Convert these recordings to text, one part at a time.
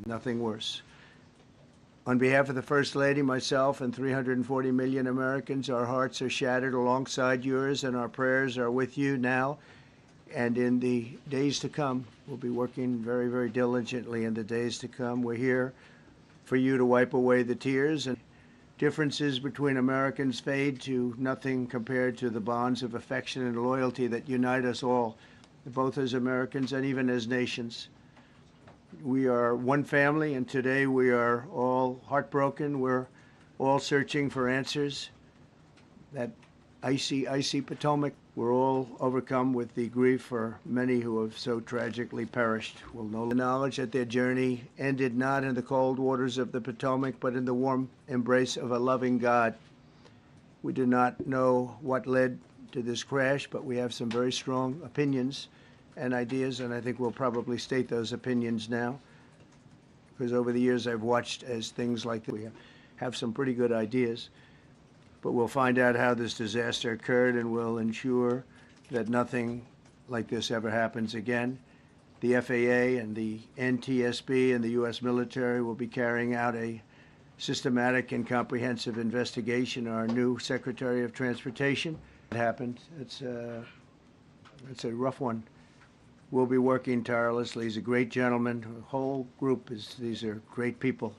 nothing worse. On behalf of the First Lady, myself, and 340 million Americans, our hearts are shattered alongside yours, and our prayers are with you now and in the days to come. We'll be working very, very diligently in the days to come. We're here for you to wipe away the tears, and differences between Americans fade to nothing compared to the bonds of affection and loyalty that unite us all, both as Americans and even as nations. We are one family, and today we are all heartbroken. We're all searching for answers. That icy, icy Potomac, we're all overcome with the grief for many who have so tragically perished. We'll know the knowledge that their journey ended not in the cold waters of the Potomac, but in the warm embrace of a loving God. We do not know what led to this crash, but we have some very strong opinions and ideas, and I think we'll probably state those opinions now, because over the years I've watched as things like this. We have some pretty good ideas, but we'll find out how this disaster occurred, and we'll ensure that nothing like this ever happens again. The FAA and the NTSB and the U.S. military will be carrying out a systematic and comprehensive investigation. Our new Secretary of Transportation, it happened. It's a rough one. We'll be working tirelessly. He's a great gentleman. The whole group these are great people,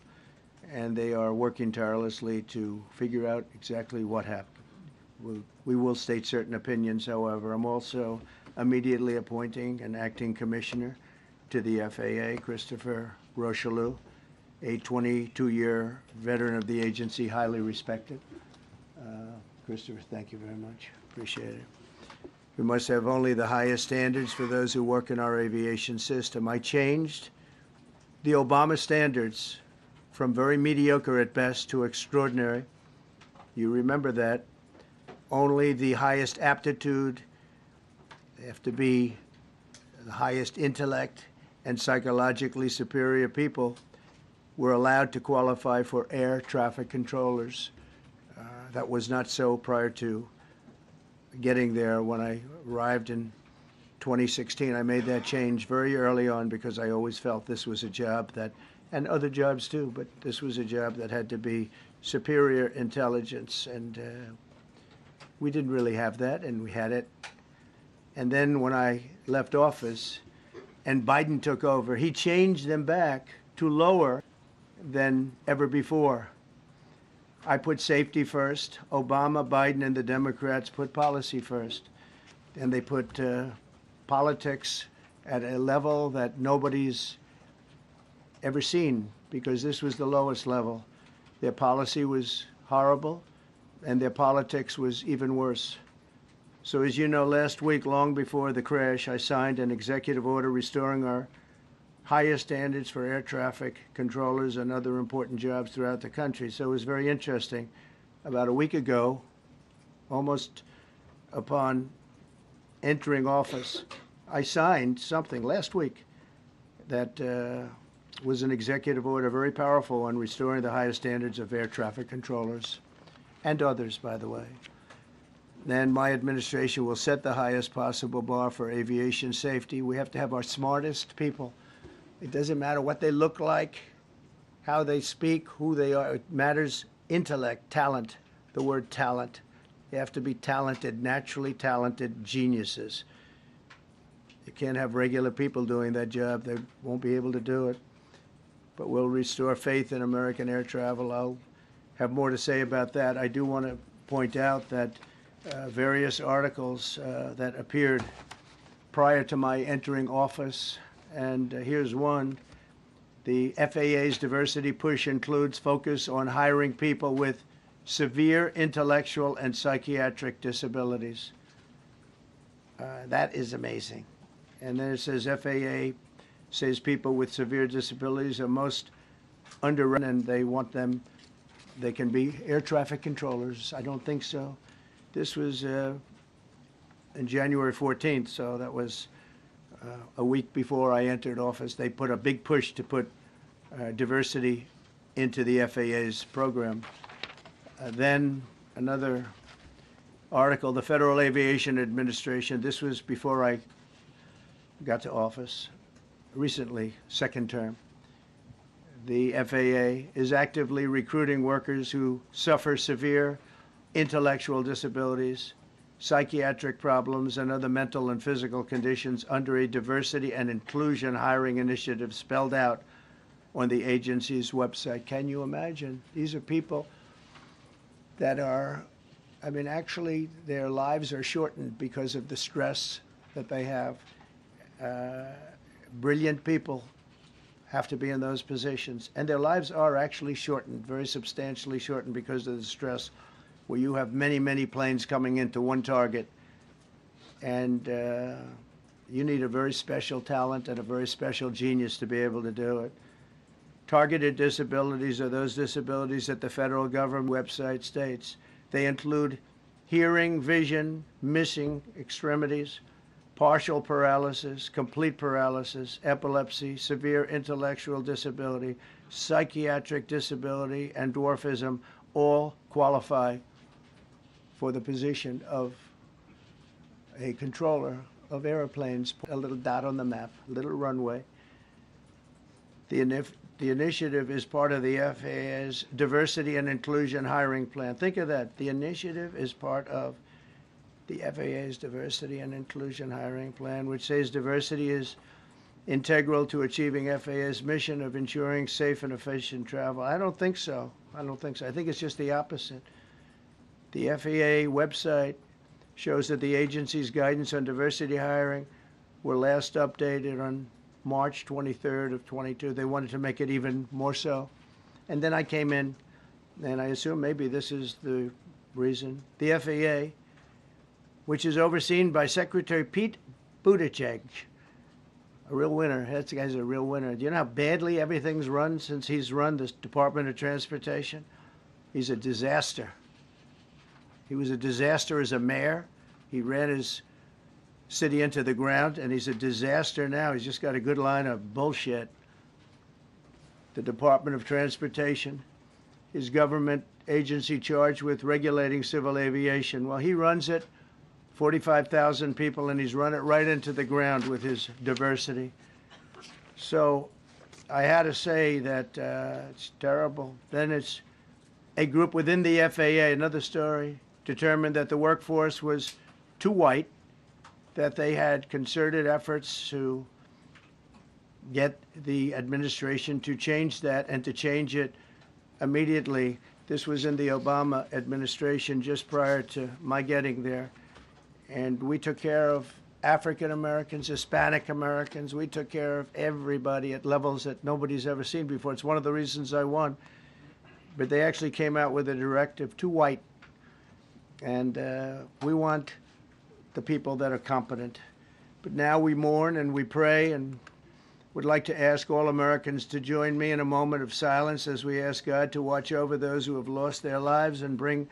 and they are working tirelessly to figure out exactly what happened. We will state certain opinions, however. I'm also immediately appointing an acting commissioner to the FAA, Christopher Rocheleau, a 22-year veteran of the agency, highly respected. Christopher, thank you very much. Appreciate it. We must have only the highest standards for those who work in our aviation system. I changed the Obama standards from very mediocre at best to extraordinary. You remember that. Only the highest aptitude, they have to be the highest intellect and psychologically superior people, were allowed to qualify for air traffic controllers. That was not so prior to getting there. When I arrived in 2016, I made that change very early on because I always felt this was a job that, and other jobs too, but this was a job that had to be superior intelligence, and we didn't really have that, and we had it. And then when I left office and Biden took over, he changed them back to lower than ever before. I put safety first. Obama, Biden, and the Democrats put policy first. And they put politics at a level that nobody's ever seen, because this was the lowest level. Their policy was horrible, and their politics was even worse. So as you know, last week, long before the crash, I signed an executive order restoring our highest standards for air traffic controllers and other important jobs throughout the country. So it was very interesting. About a week ago, almost upon entering office, I signed something last week that was an executive order, very powerful, on restoring the highest standards of air traffic controllers and others, by the way. Then my administration will set the highest possible bar for aviation safety. We have to have our smartest people. It doesn't matter what they look like, how they speak, who they are. It matters intellect, talent, the word talent. They have to be talented, naturally talented geniuses. You can't have regular people doing that job. They won't be able to do it. But we'll restore faith in American air travel. I'll have more to say about that. I do want to point out that various articles that appeared prior to my entering office, and here's one. The FAA's diversity push includes focus on hiring people with severe intellectual and psychiatric disabilities. That is amazing. And then it says FAA says people with severe disabilities are most underrepresented, and they want them, they can be air traffic controllers. I don't think so. This was in January 14th, so that was a week before I entered office. They put a big push to put diversity into the FAA's program. Then another article, the Federal Aviation Administration, this was before I got to office, recently, second term. the FAA is actively recruiting workers who suffer severe intellectual disabilities, psychiatric problems, and other mental and physical conditions under a diversity and inclusion hiring initiative spelled out on the agency's website. Can you imagine? These are people that are, I mean, actually their lives are shortened because of the stress that they have. Brilliant people have to be in those positions, and their lives are actually shortened, very substantially shortened, because of the stress, where you have many, many planes coming into one target, and you need a very special talent and a very special genius to be able to do it. Targeted disabilities are those disabilities that the federal government website states. They include hearing, vision, missing extremities, partial paralysis, complete paralysis, epilepsy, severe intellectual disability, psychiatric disability, and dwarfism all qualify for the position of a controller of airplanes. A little dot on the map, a little runway. The initiative is part of the FAA's Diversity and Inclusion Hiring Plan. Think of that. The initiative is part of the FAA's Diversity and Inclusion Hiring Plan, which says diversity is integral to achieving FAA's mission of ensuring safe and efficient travel. I don't think so. I think it's just the opposite. The FAA website shows that the agency's guidance on diversity hiring were last updated on March 23rd of 22. They wanted to make it even more so. And then I came in, and I assume maybe this is the reason. The FAA, which is overseen by Secretary Pete Buttigieg, a real winner. That guy's a real winner. Do you know how badly everything's run since he's run this Department of Transportation? He's a disaster. He was a disaster as a mayor. He ran his city into the ground, and he's a disaster now. He's just got a good line of bullshit. The Department of Transportation, his government agency charged with regulating civil aviation. Well, he runs it, 45,000 people, and he's run it right into the ground with his diversity. So I had to say that it's terrible. Then it's a group within the FAA, another story, determined that the workforce was too white, that they had concerted efforts to get the administration to change that and to change it immediately. This was in the Obama administration just prior to my getting there. And we took care of African Americans, Hispanic Americans. We took care of everybody at levels that nobody's ever seen before. It's one of the reasons I won. But they actually came out with a directive, too white. And we want the people that are competent. But now we mourn and we pray, and would like to ask all Americans to join me in a moment of silence as we ask God to watch over those who have lost their lives and bring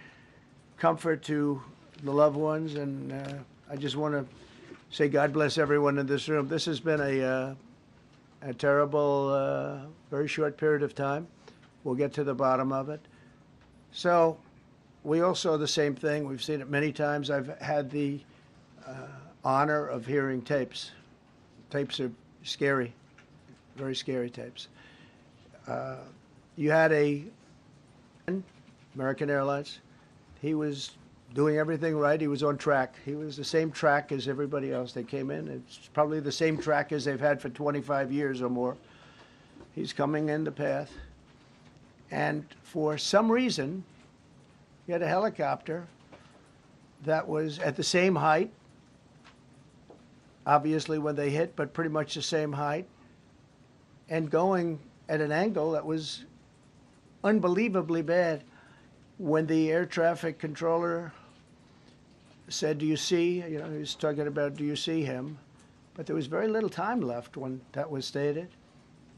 comfort to the loved ones. And I just want to say God bless everyone in this room. This has been a terrible, very short period of time. We'll get to the bottom of it. So we all saw the same thing. We've seen it many times. I've had the honor of hearing tapes. Tapes are scary, very scary tapes. You had American Airlines. He was doing everything right. He was on track. He was the same track as everybody else. They came in. It's probably the same track as they've had for 25 years or more. He's coming in the path. And for some reason, he had a helicopter that was at the same height, obviously when they hit, but pretty much the same height, and going at an angle that was unbelievably bad. When the air traffic controller said, "Do you see?" He was talking about, "Do you see him?" But there was very little time left when that was stated.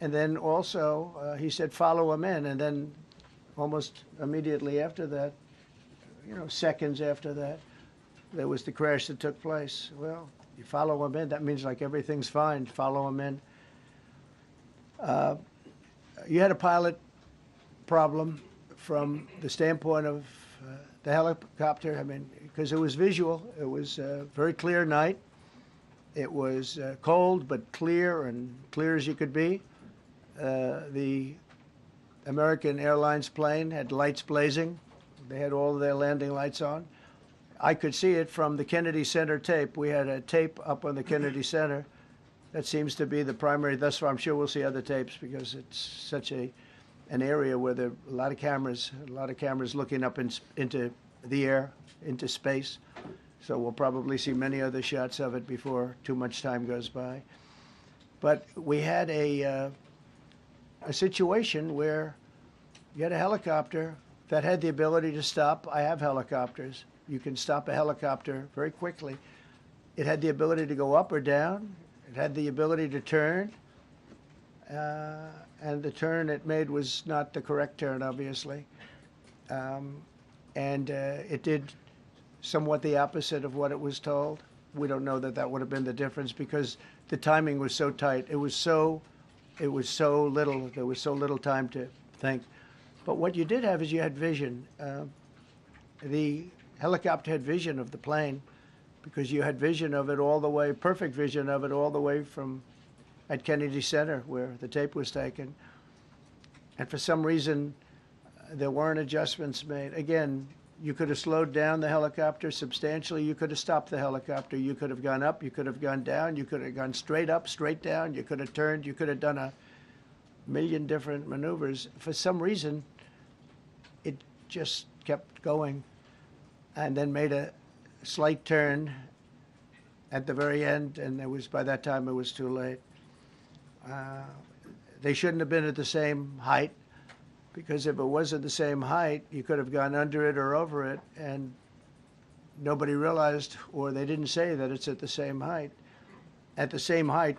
And then also he said, "Follow him in." And then almost immediately after that, seconds after that, there was the crash that took place. Well, you follow him in, that means like everything's fine. Follow him in. You had a pilot problem from the standpoint of the helicopter. I mean, because it was visual. It was a very clear night. It was cold but clear, and clear as you could be. The American Airlines plane had lights blazing. They had all of their landing lights on. I could see it from the Kennedy Center tape. We had a tape up on the Kennedy Center. That seems to be the primary. Thus far, I'm sure we'll see other tapes because it's such an area where there are a lot of cameras looking up into the air, into space. So we'll probably see many other shots of it before too much time goes by. But we had a situation where you had a helicopter that had the ability to stop. I have helicopters. You can stop a helicopter very quickly. It had the ability to go up or down. It had the ability to turn. And the turn it made was not the correct turn, obviously. It did somewhat the opposite of what it was told. We don't know that that would have been the difference because the timing was so tight. It was so little. There was so little time to think. But what you did have is you had vision. The helicopter had vision of the plane because you had vision of it all the way, perfect vision of it all the way from at Kennedy Center where the tape was taken. And for some reason, there weren't adjustments made. Again, you could have slowed down the helicopter substantially. You could have stopped the helicopter. You could have gone up. You could have gone down. You could have gone straight up, straight down. You could have turned. You could have done a million different maneuvers. For some reason, it just kept going and then made a slight turn at the very end, and by that time it was too late. They shouldn't have been at the same height, because if it was at the same height, you could have gone under it or over it, and nobody realized, or they didn't say that it's at the same height. At the same height,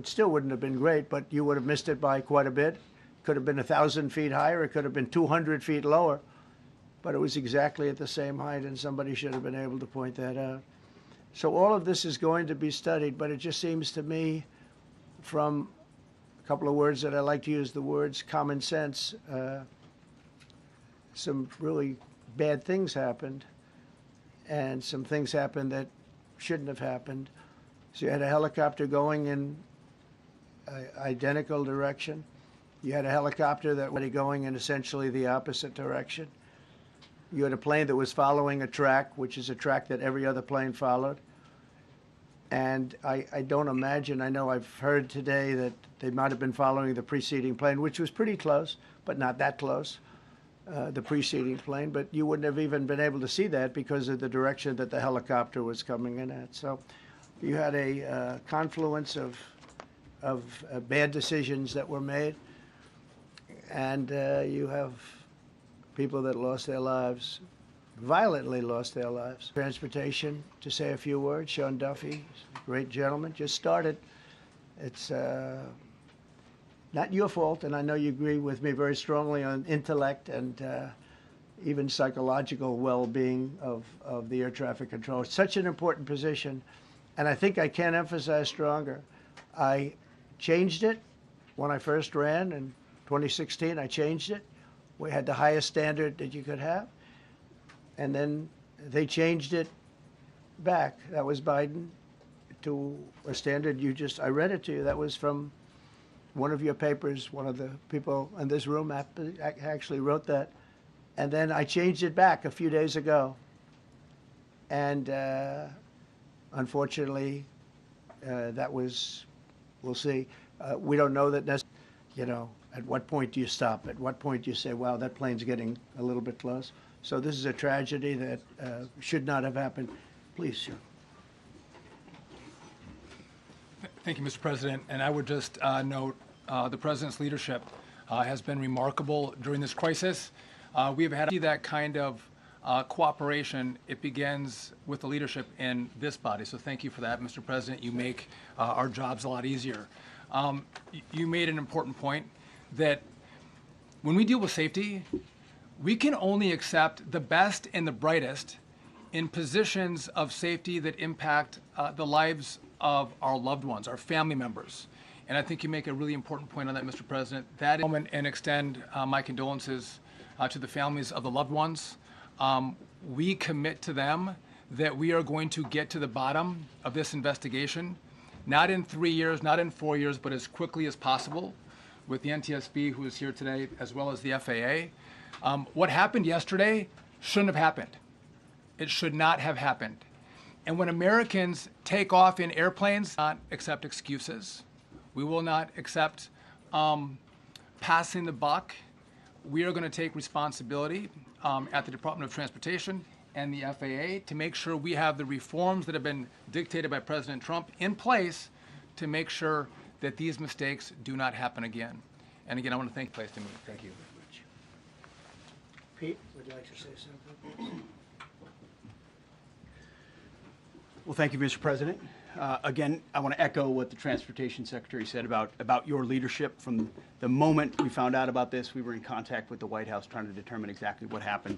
still wouldn't have been great, but you would have missed it by quite a bit. Could have been 1,000 feet higher. It could have been 200 feet lower. But it was exactly at the same height, and somebody should have been able to point that out. So all of this is going to be studied, but it just seems to me, from a couple of words that I like to use, the words common sense, some really bad things happened, and some things happened that shouldn't have happened. So you had a helicopter going in an identical direction. You had a helicopter that was going in essentially the opposite direction. You had a plane that was following a track, which is a track that every other plane followed. And I don't imagine, I know I've heard today that they might have been following the preceding plane, which was pretty close, but not that close, the preceding plane. But you wouldn't have even been able to see that because of the direction that the helicopter was coming in at. So you had a confluence of bad decisions that were made. And you have people that lost their lives, violently lost their lives. Transportation, to say a few words, Sean Duffy, great gentleman, just started. It's not your fault, and I know you agree with me very strongly on intellect and even psychological well-being of the air traffic control. It's such an important position, and I think I can't emphasize stronger. I changed it when I first ran in 2016. I changed it. We had the highest standard that you could have. And then they changed it back. That was Biden, to a standard I read it to you. That was from one of your papers. One of the people in this room actually wrote that. And then I changed it back a few days ago. And unfortunately, that was, we'll see. We don't know that necessarily, at what point do you stop? At what point do you say, wow, that plane's getting a little bit close? So this is a tragedy that should not have happened. Please, sir. Thank you, Mr. President. And I would just note the President's leadership has been remarkable during this crisis. We have had that kind of cooperation. It begins with the leadership in this body. So thank you for that, Mr. President. You make our jobs a lot easier. You made an important point that when we deal with safety, we can only accept the best and the brightest in positions of safety that impact the lives of our loved ones, our family members. And I think you make a really important point on that, Mr. President. That moment, and extend my condolences to the families of the loved ones. We commit to them that we are going to get to the bottom of this investigation, not in 3 years, not in 4 years, but as quickly as possible. with the NTSB, who is here today, as well as the FAA. What happened yesterday shouldn't have happened. It should not have happened. And when Americans take off in airplanes, not accept excuses. We will not accept passing the buck. We are going to take responsibility at the Department of Transportation and the FAA to make sure we have the reforms that have been dictated by President Trump in place to make sure that these mistakes do not happen again. And again, I want to thank Place to Move. Thank you. Pete, would you like to say something? Well, thank you, Mr. President. Again, I want to echo what the Transportation Secretary said about your leadership. From the moment we found out about this, we were in contact with the White House trying to determine exactly what happened.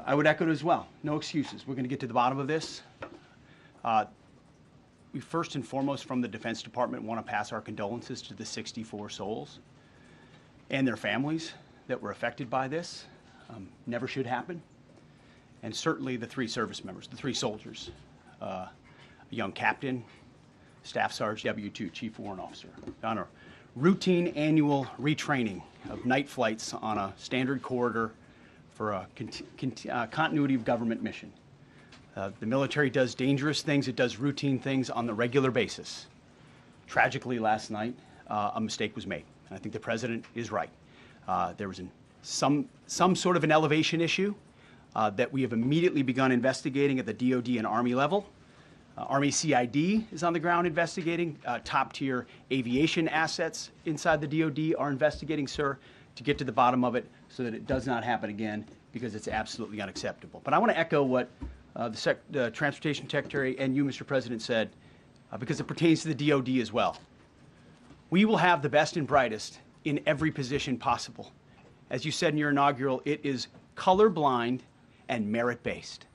I would echo it as well. No excuses. We're going to get to the bottom of this. We first and foremost, from the Defense Department, want to pass our condolences to the 64 souls and their families that were affected by this. Never should happen. And certainly the 3 service members, the 3 soldiers, a young captain, Staff Sergeant W2, Chief Warrant Officer, on a routine annual retraining of night flights on a standard corridor for a continuity of government mission. The military does dangerous things. It does routine things on the regular basis. Tragically, last night, a mistake was made. And I think the president is right. There was some sort of an elevation issue that we have immediately begun investigating at the DoD and Army level. Army CID is on the ground investigating. Top-tier aviation assets inside the DoD are investigating, sir, to get to the bottom of it so that it does not happen again, because it's absolutely unacceptable. But I want to echo what the Transportation Secretary and you, Mr. President, said, because it pertains to the DoD as well. We will have the best and brightest in every position possible. As you said in your inaugural, it is colorblind and merit-based.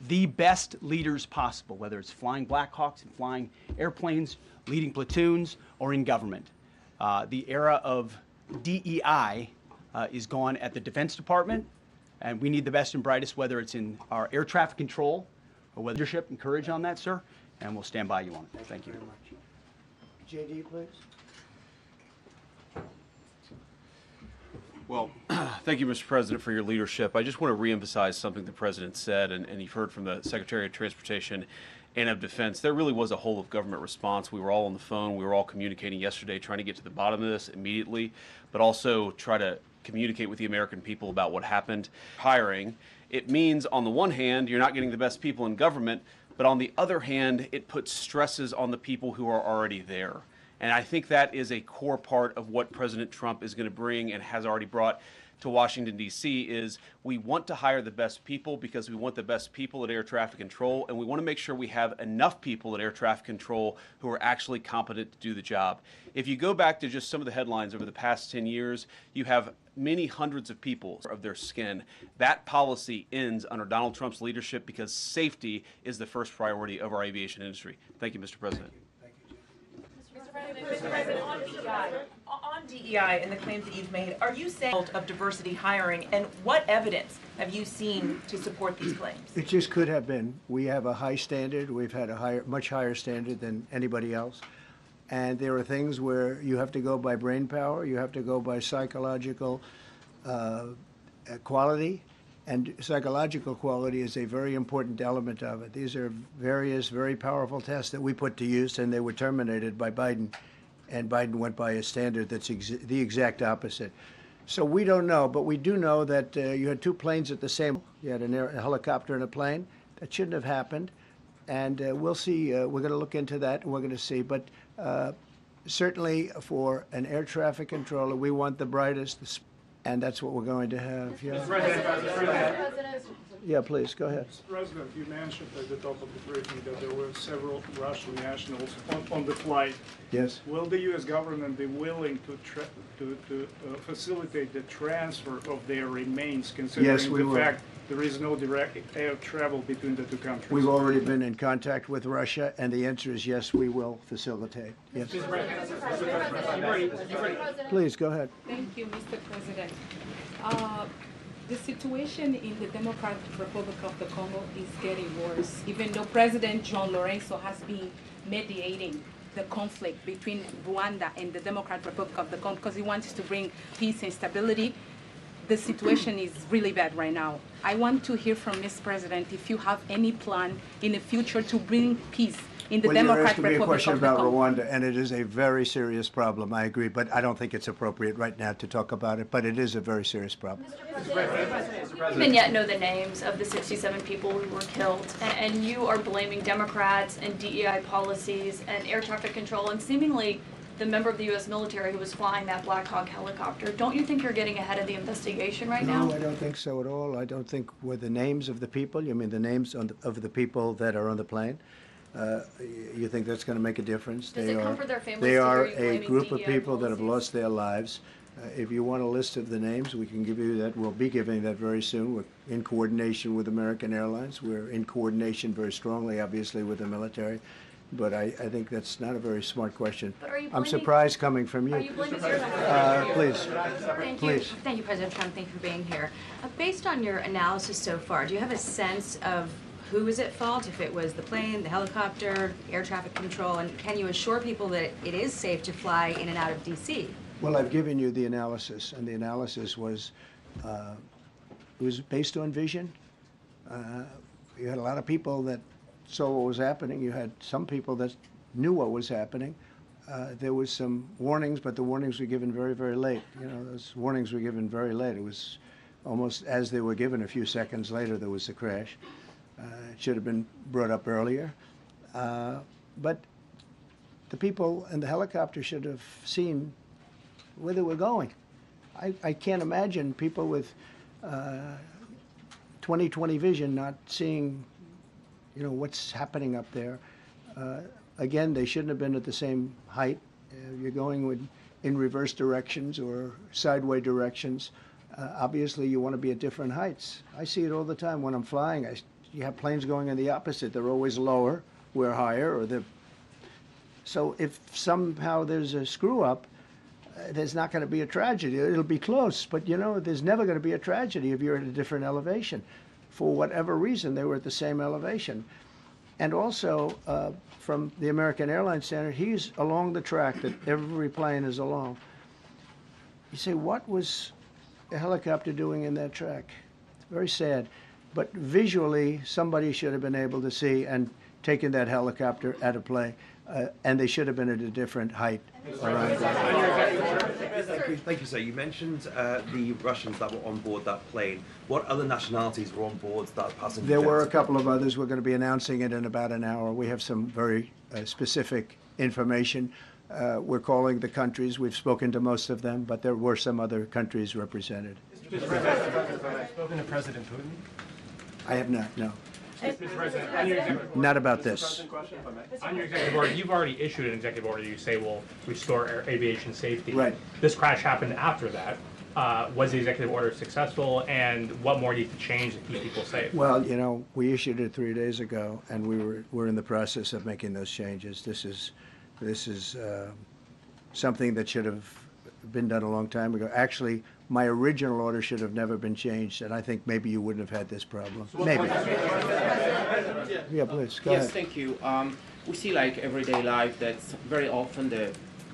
The best leaders possible, whether it's flying Black Hawks and flying airplanes, leading platoons, or in government. The era of DEI is gone at the Defense Department, and we need the best and brightest, whether it's in our air traffic control or whether leadership and courage on that, sir, and we'll stand by you on it. Thank you. Very much. JD, please. Well, thank you, Mr. President, for your leadership. I just want to reemphasize something the President said, and you've heard from the Secretary of Transportation and of Defense. There really was a whole of government response. We were all on the phone. We were all communicating yesterday, trying to get to the bottom of this immediately, but also try to communicate with the American people about what happened. Hiring, it means, on the one hand, you're not getting the best people in government, but on the other hand, it puts stresses on the people who are already there. And I think that is a core part of what President Trump is going to bring and has already brought to Washington, D.C. is we want to hire the best people because we want the best people at air traffic control, and we want to make sure we have enough people at air traffic control who are actually competent to do the job. If you go back to just some of the headlines over the past 10 years, you have many hundreds of people of their skin. That policy ends under Donald Trump's leadership because safety is the first priority of our aviation industry. Thank you, Mr. President. Mr. President, on DEI and the claims that you've made, are you saying of diversity hiring, and what evidence have you seen to support these claims? It just could have been. We have a high standard. We've had a much higher standard than anybody else. And there are things where you have to go by brain power, you have to go by psychological quality, and psychological quality is a very important element of it. These are various very powerful tests that we put to use, and they were terminated by Biden, and Biden went by a standard that's the exact opposite. So we don't know, but we do know that you had 2 planes at the same. You had a helicopter and a plane. That shouldn't have happened, and we'll see. We're going to look into that, and we're going to see. But certainly for an air traffic controller, we want the brightest, and that's what we're going to have. Yeah. Yeah, please, go ahead. Mr. President, you mentioned at the top of the briefing that there were several Russian nationals on the flight. Yes. Will the U.S. government be willing to facilitate the transfer of their remains, considering Yes, we the will. fact there is no direct air travel between the 2 countries? We've already been in contact with Russia, and the answer is yes, we will facilitate. Yes. Please, go ahead. Thank you, Mr. President. The situation in the Democratic Republic of the Congo is getting worse, even though President John Lorenzo has been mediating the conflict between Rwanda and the Democratic Republic of the Congo because he wants to bring peace and stability. The situation is really bad right now. I want to hear from Ms. President if you have any plan in the future to bring peace in the Well, you're Democratic asking me a Republic question of the about Congo. Rwanda, and it is a very serious problem, I agree, but I don't think it's appropriate right now to talk about it, but it is a very serious problem. We don't even yet know the names of the 67 people who were killed, and you are blaming Democrats and DEI policies and air traffic control and seemingly the member of the U.S. military who was flying that Black Hawk helicopter. Don't you think you're getting ahead of the investigation right now? No, I don't think so at all. I don't think with the names of the people, you mean the names of the people that are on the plane? You think that's going to make a difference? Does it comfort their families They to are hear you a blaming group of DEI people that have policies? lost their lives. If you want a list of the names, we can give you that. We'll be giving that very soon. We're in coordination with American Airlines. We're in coordination very strongly, obviously, with the military. But I think that's not a very smart question. But are you I'm blaming- surprised coming from Are you. you blaming air traffic? Please. Thank you. Please. Thank you, President Trump. Thank you for being here. Based on your analysis so far, do you have a sense of who is at fault, if it was the plane, the helicopter, air traffic control, and can you assure people that it is safe to fly in and out of D.C.? Well, I've given you the analysis, and the analysis was it was based on vision. You had a lot of people that saw what was happening. You had some people that knew what was happening. There was some warnings, but the warnings were given very, very late. You know, those warnings were given very late. It was almost as they were given. A few seconds later, there was the crash. It should have been brought up earlier. But the people in the helicopter should have seen where they were going. I can't imagine people with 20/20 vision not seeing, you know, what's happening up there. Again, they shouldn't have been at the same height. You're going in reverse directions or sideways directions. Obviously, you want to be at different heights. I see it all the time when I'm flying. You have planes going in the opposite. They're always lower, we're higher, or so if somehow there's a screw up, there's not going to be a tragedy. It'll be close, but you know, there's never going to be a tragedy if you're at a different elevation. For whatever reason, they were at the same elevation. And also, from the American Airlines standard, he's along the track that every plane is along. You say, what was a helicopter doing in that track? It's very sad. But visually, somebody should have been able to see and taken that helicopter out of play. And they should have been at a different height. Thank you, sir. You mentioned the Russians that were on board that plane. What other nationalities were on board that passenger There were a jet? couple of others. We're going to be announcing it in about an hour. We have some very specific information. We're calling the countries. We've spoken to most of them, but there were some other countries represented. Mr. President, have you spoken to President Putin? I have not, no. Mr. President, on your executive Not about this. on your executive order, you've already issued an executive order you say will restore aviation safety. Right. This crash happened after that. Was the executive order successful, and what more needs to change to keep people safe? Well, you know, we issued it 3 days ago, and we're in the process of making those changes. This is something that should have been done a long time ago. Actually, my original order should have never been changed, and I think maybe you wouldn't have had this problem. Maybe. Yeah, please, go Yes, ahead. thank you. We see like everyday life that very often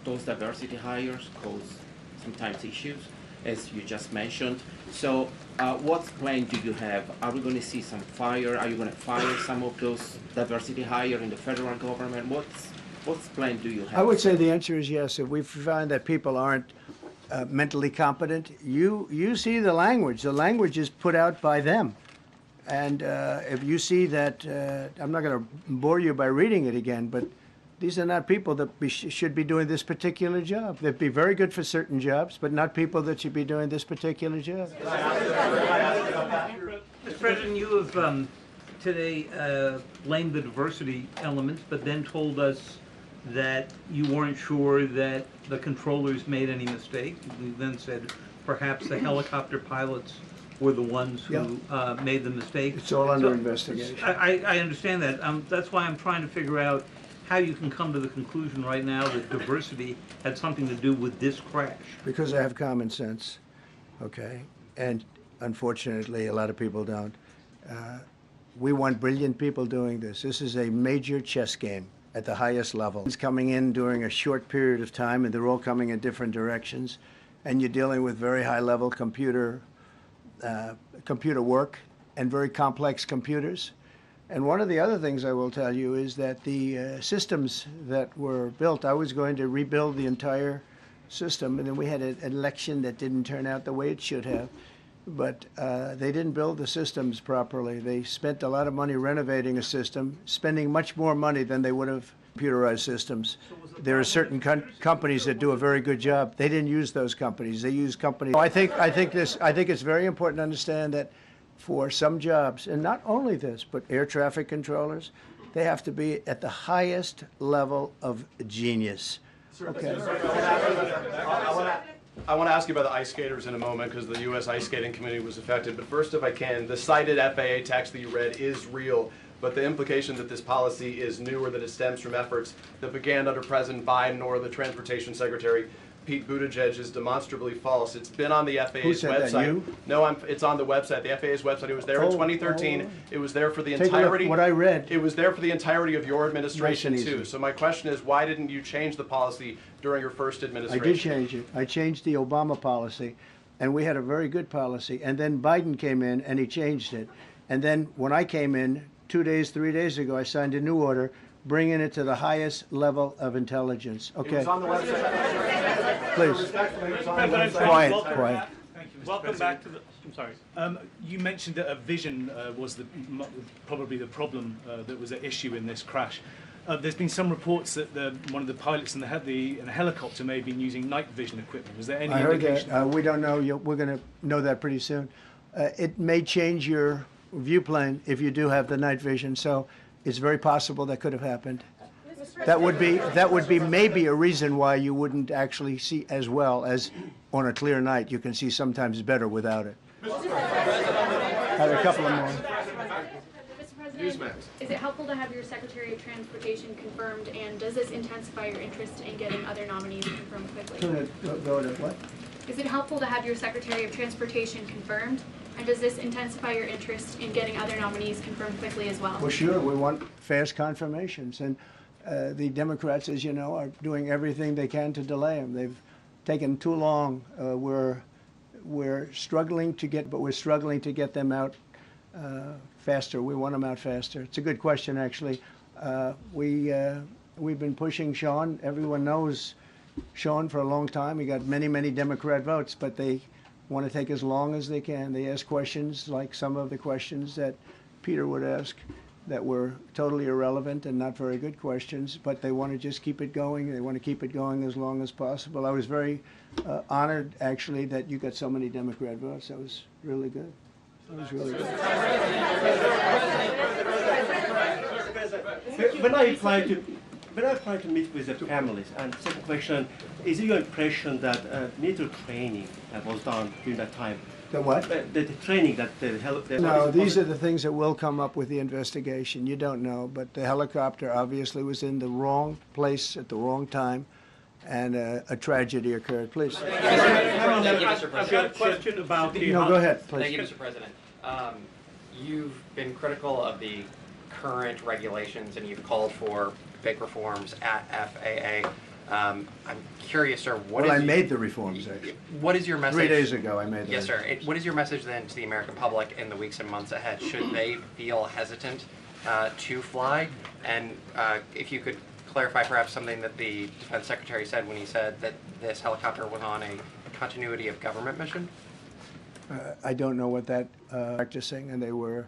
those diversity hires cause sometimes issues, as you just mentioned. So what plan do you have? Are we going to see some fire? Are you going to fire some of those diversity hire in the federal government? What plan do you have? I would say the answer is yes. If we find that people aren't mentally competent, you see the language. The language is put out by them. And if you see that, I'm not going to bore you by reading it again, but these are not people that should be doing this particular job. They'd be very good for certain jobs, but not people that should be doing this particular job. Mr. President, you have today blamed the diversity elements, but then told us that you weren't sure that the controllers made any mistake. You then said perhaps the helicopter pilots were the ones who made the mistake. It's all under investigation. I understand that. That's why I'm trying to figure out how you can come to the conclusion right now that diversity had something to do with this crash. Because I have common sense, okay? And unfortunately, a lot of people don't. We want brilliant people doing this. This is a major chess game. at the highest level. It's coming in during a short period of time, and they're all coming in different directions. And you're dealing with very high-level computer work and very complex computers. And one of the other things I will tell you is that the systems that were built, I was going to rebuild the entire system, and then we had an election that didn't turn out the way it should have. But they didn't build the systems properly. They spent a lot of money renovating a system, spending much more money than they would have computerized systems. There are certain companies that do a very good job. They didn't use those companies. They use companies. I think it's very important to understand that for some jobs, and not only this, but air traffic controllers, they have to be at the highest level of genius. Okay. I want to ask you about the ice skaters in a moment because the U.S. Ice Skating Community was affected. But first, if I can, the cited FAA text that you read is real, but the implication that this policy is new or that it stems from efforts that began under President Biden or the Transportation Secretary Pete Buttigieg is demonstrably false. It's been on the FAA's Who said website. That, you? No, it's on the website, the FAA's website. It was there in 2013. It was there for the Take entirety. a look, what I read. It was there for the entirety of your administration Nice and too. easy. So my question is, why didn't you change the policy during your first I administration? did change it. I changed the Obama policy, and we had a very good policy. And then Biden came in, and he changed it. And then when I came in 3 days ago, I signed a new order bringing it to the highest level of intelligence. Okay. It was on the website. Please. Quiet. Thank you, Mr. Welcome back to the. I'm sorry. You mentioned that a vision was probably the problem that was at issue in this crash. There's been some reports that one of the pilots in the helicopter may have been using night vision equipment. Was there any I heard indication? that. We don't know. We're going to know that pretty soon. It may change your viewplane if you do have the night vision. So it's very possible that could have happened. That would be maybe a reason why you wouldn't actually see as well as on a clear night. You can see sometimes better without it. Have a couple of more. Mr. President, is it helpful to have your Secretary of Transportation confirmed, and does this intensify your interest in getting other nominees confirmed quickly? Go to what? Is it helpful to have your Secretary of Transportation confirmed, and does this intensify your interest in getting other nominees confirmed quickly as well? Well, sure. We want fast confirmations, and the Democrats, as you know, are doing everything they can to delay them. They've taken too long. We're struggling to get, them out faster. We want them out faster. It's a good question, actually. We've been pushing Sean. Everyone knows Sean for a long time. He got many, many Democrat votes, but they want to take as long as they can. They ask questions like some of the questions that Peter would ask that were totally irrelevant and not very good questions, but they want to just keep it going. They want to keep it going as long as possible. I was very honored, actually, that you got so many Democrat votes. That was really good. That was really good. When I apply to meet with the families, and second question, is it your impression that military training that was done during that time? The what? The training that No, these are the things that will come up with the investigation. You don't know, but the helicopter obviously was in the wrong place at the wrong time, and a tragedy occurred. Please. Thank you, Mr. President. I've got a question about the. No, go ahead, please. Thank you, Mr. President. You've been critical of the current regulations, and you've called for big reforms at FAA. I'm curious, sir, I made the reforms, actually. What is your message? 3 days ago, I made them. Yes, sir. What is your message then to the American public in the weeks and months ahead? Should they feel hesitant to fly? And if you could clarify perhaps something that the Defense Secretary said when he said that this helicopter was on a continuity of government mission? I don't know what that practicing, and they were,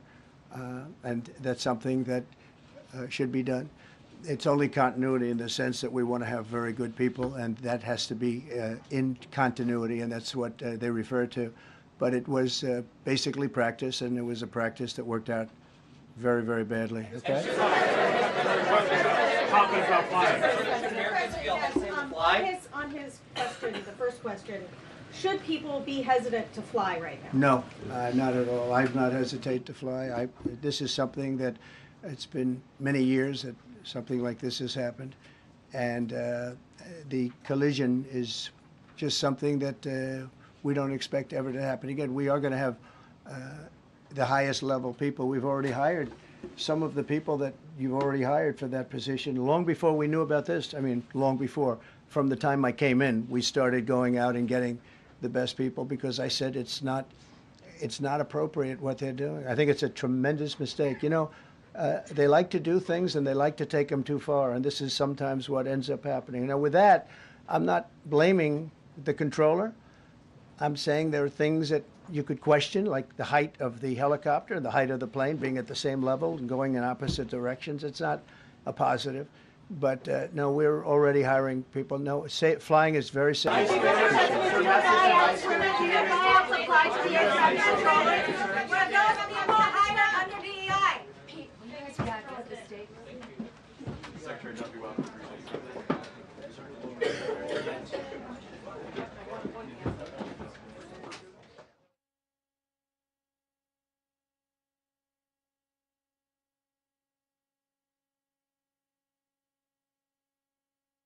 and that's something that should be done. It's only continuity in the sense that we want to have very good people, and that has to be in continuity, and that's what they refer to. But it was basically practice, and it was a practice that worked out very, very badly. Okay? On his question, the first question, should people be hesitant to fly right now? No, not at all. I've not hesitated to fly. This is something that it's been many years that something like this has happened, and the collision is just something that we don't expect ever to happen again. We are going to have the highest level people. We've already hired some of the people that you've already hired for that position long before we knew about this. I mean, long before. From the time I came in, we started going out and getting the best people because I said it's not appropriate what they're doing. I think it's a tremendous mistake. You know, they like to do things and they like to take them too far, and this is sometimes what ends up happening. Now, with that, I'm not blaming the controller. I'm saying there are things that you could question, like the height of the helicopter, the height of the plane being at the same level and going in opposite directions. It's not a positive. But no, we're already hiring people. No, flying is very safe.